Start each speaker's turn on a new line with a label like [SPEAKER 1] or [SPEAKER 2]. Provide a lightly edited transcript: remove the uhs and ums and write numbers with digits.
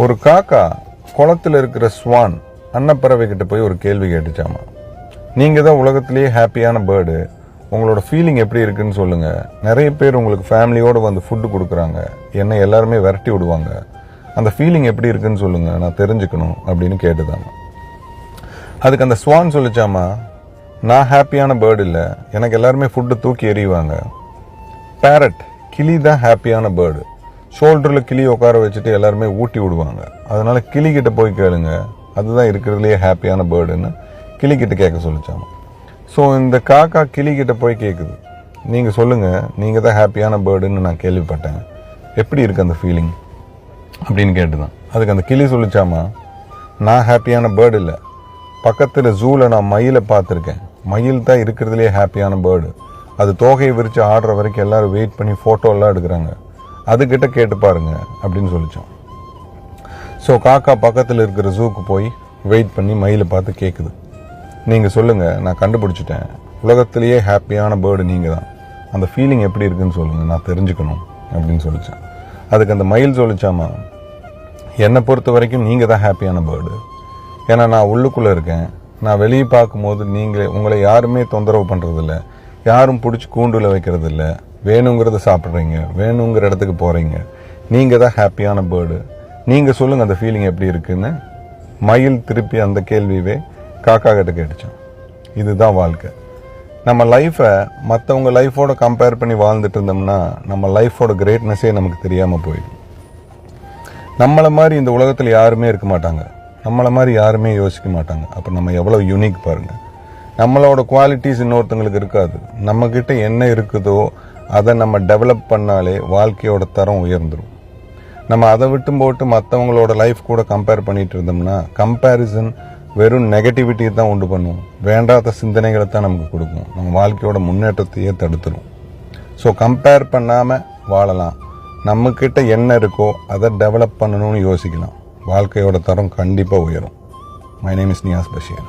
[SPEAKER 1] ஒரு காக்கா குளத்தில் இருக்கிற ஸ்வான் அன்னப்பறவை கிட்ட போய் ஒரு கேள்வி கேட்டுச்சாமா. நீங்கள் தான் உலகத்திலேயே ஹாப்பியான பேர்டு, உங்களோட ஃபீலிங் எப்படி இருக்குன்னு சொல்லுங்க. நிறைய பேர் உங்களுக்கு ஃபேமிலியோடு வந்து ஃபுட்டு கொடுக்குறாங்க, என்ன எல்லாருமே விரட்டி விடுவாங்க, அந்த ஃபீலிங் எப்படி இருக்குன்னு சொல்லுங்க, நான் தெரிஞ்சுக்கணும் அப்படின்னு கேட்டுதாமா. அதுக்கு அந்த ஸ்வான் சொல்லிச்சாமா, நான் ஹாப்பியான பேர்டு இல்லை, எனக்கு எல்லாருமே ஃபுட்டு தூக்கி எறிவாங்க. பேரட் கிளி தான் ஹாப்பியான பேர்டு, ஷோல்டரில் கிளி உட்கார வச்சுட்டு எல்லாருமே ஊட்டி விடுவாங்க, அதனால கிளிக்கிட்ட போய் கேளுங்க, அதுதான் இருக்கிறதுலையே ஹாப்பியான பேர்டுன்னு கிளிக்கிட்ட கேட்க சொல்லிச்சாமா. ஸோ இந்த காக்கா கிளிக்கிட்ட போய் கேட்குது, நீங்கள் சொல்லுங்கள், நீங்கள் தான் ஹாப்பியான பேர்டுன்னு நான் கேள்விப்பட்டேன், எப்படி இருக்குது அந்த ஃபீலிங் அப்படின்னு கேட்டுதான். அதுக்கு அந்த கிளி சொல்லிச்சாமா, நான் ஹாப்பியான பேர்டு இல்லை, பக்கத்தில் ஜூவில் நான் மயிலை பார்த்துருக்கேன், மயில் தான் இருக்கிறதுலே ஹாப்பியான பேர்டு, அது தோகையை விரித்து ஆடுற வரைக்கும் எல்லாரும் வெயிட் பண்ணி ஃபோட்டோலாம் எடுக்கிறாங்க, அதுக்கிட்ட கேட்டு பாருங்க அப்படின்னு சொல்லிச்சோம். ஸோ காக்கா பக்கத்தில் இருக்கிற ஜூக்கு போய் வெயிட் பண்ணி மயிலை பார்த்து கேட்குது, நீங்கள் சொல்லுங்கள், நான் கண்டுபிடிச்சிட்டேன், உலகத்திலேயே ஹாப்பியான பேர்டு நீங்கள் தான், அந்த ஃபீலிங் எப்படி இருக்குன்னு சொல்லுங்கள், நான் தெரிஞ்சுக்கணும் அப்படின்னு சொல்லிச்சேன். அதுக்கு அந்த மயில் சொல்லிச்சாமா, என்னை பொறுத்த வரைக்கும் நீங்கள் தான் ஹாப்பியான பேர்டு, ஏன்னா நான் உள்ளுக்குள்ளே இருக்கேன், நான் வெளியே பார்க்கும்போது உங்களை யாருமே தொந்தரவு பண்ணுறதில்ல, யாரும் பிடிச்சி கூண்டுல வைக்கிறது இல்லை, வேணுங்கிறத சாப்பிட்றீங்க, வேணுங்கிற இடத்துக்கு போகிறீங்க, நீங்கள் தான் ஹாப்பியான பேர்டு, நீங்கள் சொல்லுங்கள் அந்த ஃபீலிங் எப்படி இருக்குன்னு மயில் திருப்பி அந்த கேள்வியே காக்கா கிட்ட கேட்டுச்சோம். இதுதான் வாழ்க்கை. நம்ம லைஃப்பை மற்றவங்க லைஃபோட கம்பேர் பண்ணி வாழ்ந்துட்டு இருந்தோம்னா நம்ம லைஃபோட கிரேட்னஸே நமக்கு தெரியாமல் போயிடும். நம்மளை மாதிரி இந்த உலகத்தில் யாருமே இருக்க மாட்டாங்க, நம்மளை மாதிரி யாருமே யோசிக்க மாட்டாங்க. அப்போ நம்ம எவ்வளோ யூனிக் பாருங்கள். நம்மளோட குவாலிட்டிஸ் இன்னொருத்தங்களுக்கு இருக்காது, நம்மக்கிட்ட என்ன இருக்குதோ அதை நம்ம டெவலப் பண்ணாலே வாழ்க்கையோட தரம் உயர்ந்துடும். நம்ம அதை விட்டு போட்டு மற்றவங்களோட லைஃப் கூட கம்பேர் பண்ணிட்டு இருந்தோம்னா கம்பேரிசன் வெறும் நெகட்டிவிட்டியை தான் உண்டு பண்ணும், வேண்டாத சிந்தனைகளை தான் நமக்கு கொடுக்கும், நம்ம வாழ்க்கையோட முன்னேற்றத்தையே தடுத்துடும். ஸோ கம்பேர் பண்ணாமல் வாழலாம், நம்மக்கிட்ட என்ன இருக்கோ அதை டெவலப் பண்ணணும்னு யோசிக்கலாம், வாழ்க்கையோட தரம் கண்டிப்பாக உயரும். My name is Niyas Basheer.